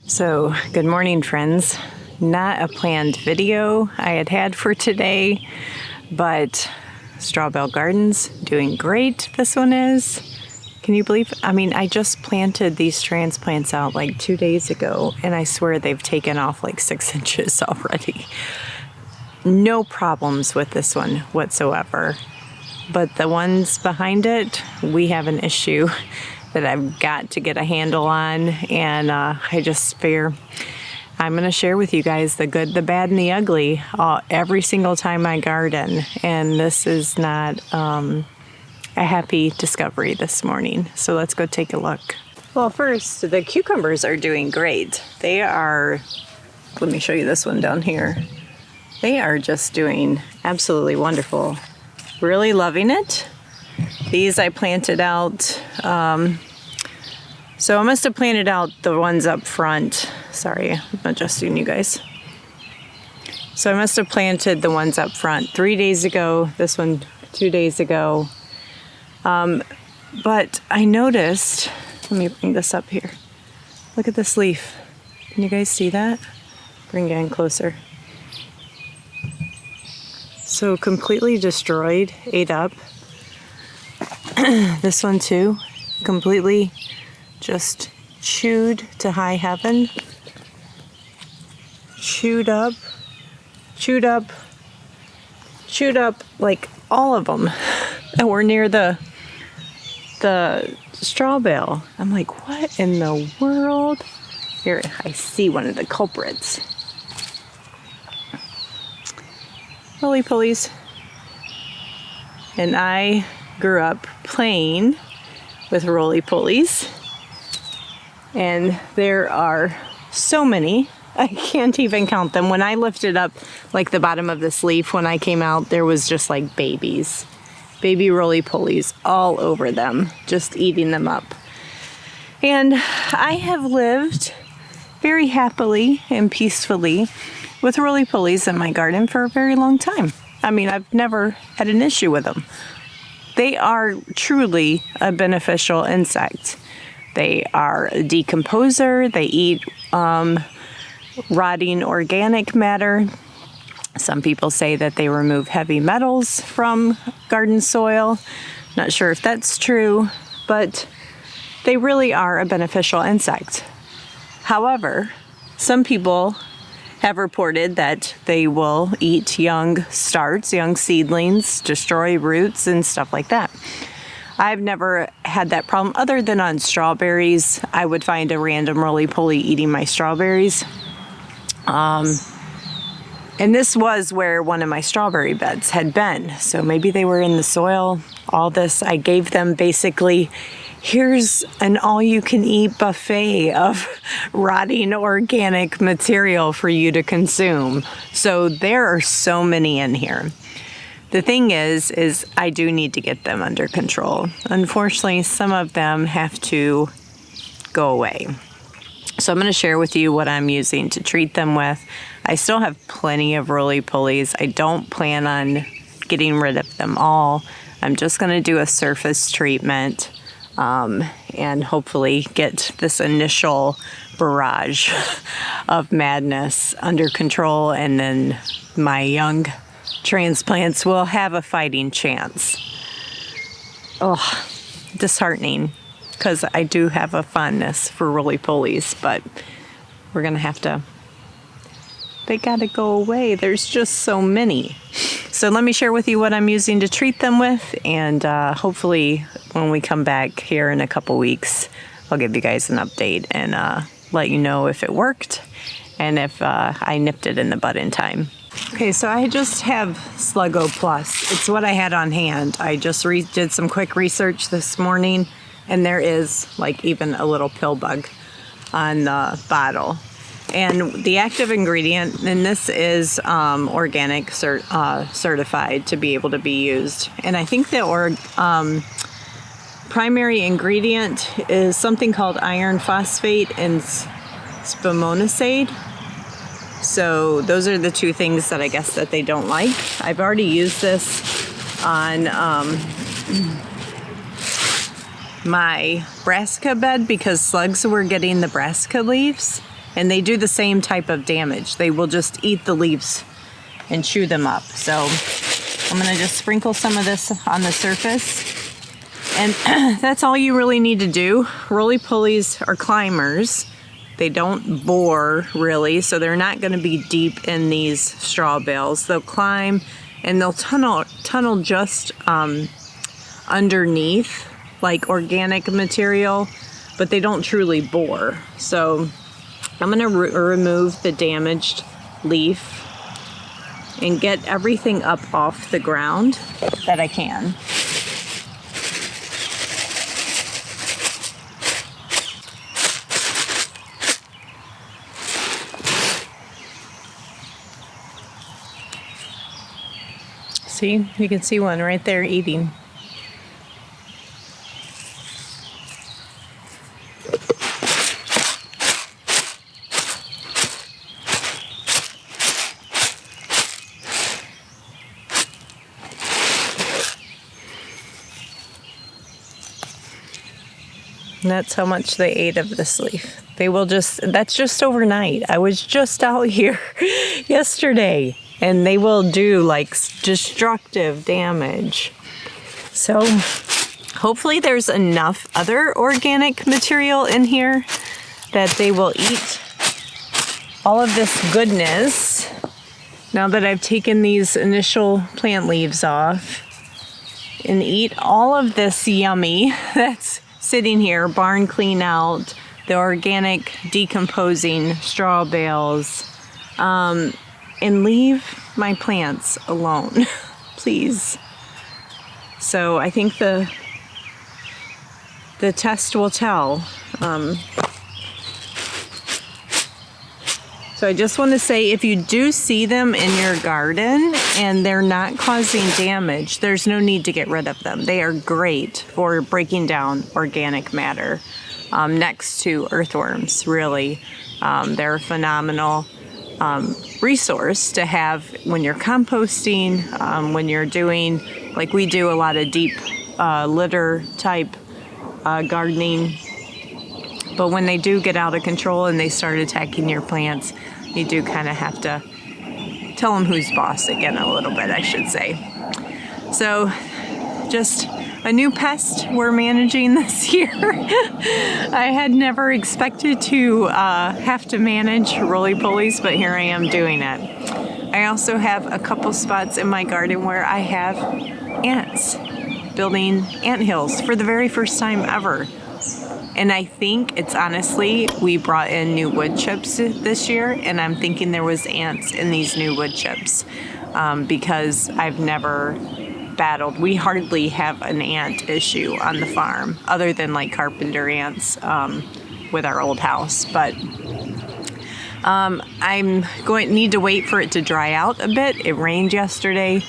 So, good morning, friends. Not a planned video I had for today, but Strawbell Gardens doing great. This one is. Can you believe? I mean, I just planted these transplants out like 2 days ago, and I swear they've taken off like 6 inches already. No problems with this one whatsoever. But the ones behind it, we have an issue that I've got to get a handle on, and I just figure I'm going to share with you guys the good, the bad, and the ugly every single time I garden. And this is not a happy discovery this morning. So let's go take a look. Well, first, the cucumbers are doing great. They are, let me show you this one down here. They are just doing absolutely wonderful. Really loving it. These I planted out, so I must have planted out the ones up front. Sorry, I'm adjusting you guys. So I must have planted the ones up front 3 days ago, this one 2 days ago. But I noticed, let me bring this up here. Look at this leaf. Can you guys see that? Bring it in closer. So completely destroyed, ate up. This one too, completely just chewed to high heaven. Chewed up, like all of them. And we're near the straw bale. I'm like, what in the world? Here, I see one of the culprits. Rolypolies. And I grew up playing with rolypolies, and there are so many, I can't even count them. When I lifted up like the bottom of this leaf when I came out, there was just like baby rolypolies all over them, just eating them up. And I have lived very happily and peacefully with rolypolies in my garden for a very long time. I mean, I've never had an issue with them. They are truly a beneficial insect. They are a decomposer. They eat rotting organic matter. Some people say that they remove heavy metals from garden soil. Not sure if that's true, but they really are a beneficial insect. However, some people have reported that they will eat young starts, young seedlings, destroy roots and stuff like that. I've never had that problem other than on strawberries. I would find a random rolypoly eating my strawberries. And this was where one of my strawberry beds had been. So maybe they were in the soil. All this, I gave them basically, here's an all-you-can-eat buffet of rotting organic material for you to consume. So there are so many in here. The thing is I do need to get them under control. Unfortunately, some of them have to go away. So I'm going to share with you what I'm using to treat them with. I still have plenty of rolypolies. I don't plan on getting rid of them all. I'm just going to do a surface treatment. And hopefully get this initial barrage of madness under control, and then my young transplants will have a fighting chance. Oh, disheartening, because I do have a fondness for rolypolies, but we're gonna have to, they gotta go away. There's just so many. So let me share with you what I'm using to treat them with, and hopefully when we come back here in a couple weeks, I'll give you guys an update and let you know if it worked and if I nipped it in the bud in time. Okay, so I just have Slugo Plus. It's what I had on hand. I just did some quick research this morning, and there is like even a little pill bug on the bottle. And the active ingredient, and this is organic certified to be able to be used. And I think the primary ingredient is something called iron phosphate and spimonacid. So those are the two things that I guess that they don't like. I've already used this on my brassica bed because slugs were getting the brassica leaves. And they do the same type of damage. They will just eat the leaves and chew them up. So I'm gonna just sprinkle some of this on the surface. And that's all you really need to do. Rolypolies are climbers. They don't bore really, so they're not gonna be deep in these straw bales. They'll climb and they'll tunnel just underneath, like organic material, but they don't truly bore. So I'm gonna remove the damaged leaf and get everything up off the ground that I can. See, you can see one right there eating. And that's how much they ate of this leaf. They will just, that's just overnight. I was just out here yesterday. And they will do like destructive damage. So hopefully there's enough other organic material in here that they will eat all of this goodness. Now that I've taken these initial plant leaves off, and eat all of this yummy that's sitting here, barn clean out, the organic decomposing straw bales, and leave my plants alone, please. So I think the test will tell. So I just want to say, if you do see them in your garden and they're not causing damage, there's no need to get rid of them. They are great for breaking down organic matter, next to earthworms, really. They're a phenomenal resource to have when you're composting, when you're doing, like we do a lot of deep litter type gardening. But when they do get out of control and they start attacking your plants, you do kind of have to tell them who's boss again a little bit, I should say. So just a new pest we're managing this year. I had never expected to have to manage roly-polies, but here I am doing it. I also have a couple spots in my garden where I have ants building ant hills for the very first time ever. And I think it's honestly, we brought in new wood chips this year, and I'm thinking there was ants in these new wood chips because I've never battled. We hardly have an ant issue on the farm other than like carpenter ants with our old house. But I'm going to need to wait for it to dry out a bit. It rained yesterday,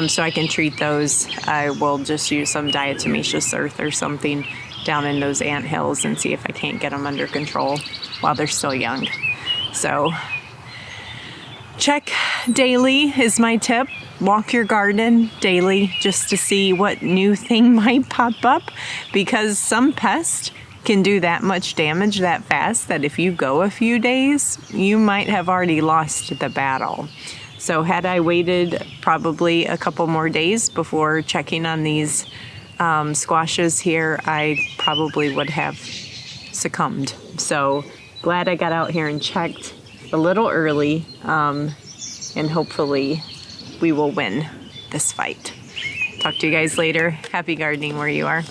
so I can treat those. I will just use some diatomaceous earth or something down in those ant hills and see if I can't get them under control while they're still young. So check daily is my tip. Walk your garden daily just to see what new thing might pop up, because some pest can do that much damage that fast that if you go a few days, you might have already lost the battle. So had I waited probably a couple more days before checking on these squashes here, I probably would have succumbed. So glad I got out here and checked a little early, and hopefully we will win this fight. Talk to you guys later. Happy gardening where you are.